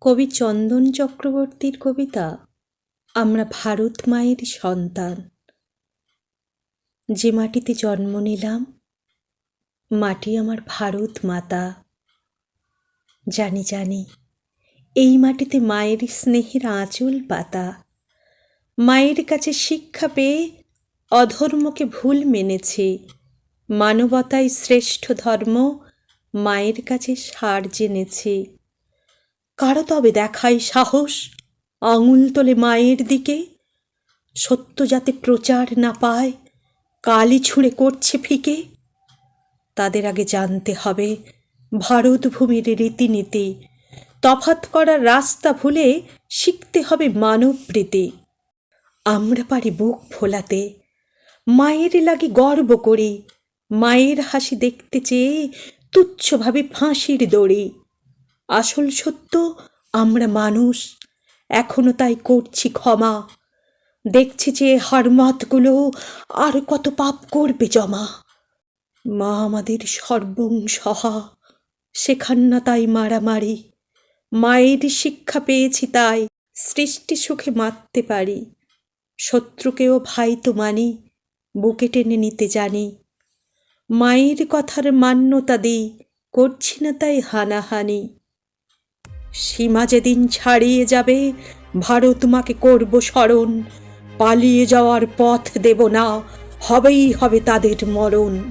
কবি চন্দন চক্রবর্তীর কবিতা আমরা ভারত মায়ের সন্তান। যে মাটিতে জন্ম নিলাম, মাটি আমার ভারত মাতা। জানি জানি এই মাটিতে মায়ের স্নেহের আঁচল পাতা। মায়ের কাছে শিক্ষা পেয়ে অধর্মকে ভুল মেনেছি। মানবতাই শ্রেষ্ঠ ধর্ম, মায়ের কাছে সার জেনেছি। কারো তবে দেখাই সাহস, আঙুল তোলে মায়ের দিকে। সত্য যাতে প্রচার না পায়, কালি ছুঁড়ে করছে ফিকে। তাদের আগে জানতে হবে ভারত ভূমির রীতিনীতি। তফাৎ করার রাস্তা ভুলে শিখতে হবে মানবপ্রীতি। আমরা পারি বুক ফোলাতে, মায়ের লাগে গর্ব করি। মায়ের হাসি দেখতে চেয়ে তুচ্ছভাবে ফাঁসির দড়ি। আসল সত্য আমরা মানুষ, এখনো তাই করছি ক্ষমা। দেখছি যে হারমাতগুলো আর কত পাপ করবে জমা। মা আমাদের সর্বং সহা, শেখান না তাই মারামারি। মায়ের শিক্ষা পেয়েছি তাই সৃষ্টি সুখে মারতে পারি। শত্রুকেও ভাই তো মানি, বুকে টেনে নিতে জানি। মায়ের কথার মান্যতা দিই, করছি না তাই হানাহানি। সীমা যেদিন ছাড়িয়ে যাবে, ভারত মাকে করব স্মরণ। পালিয়ে যাওয়ার পথ দেব না, হবেই হবে তাদের মরণ।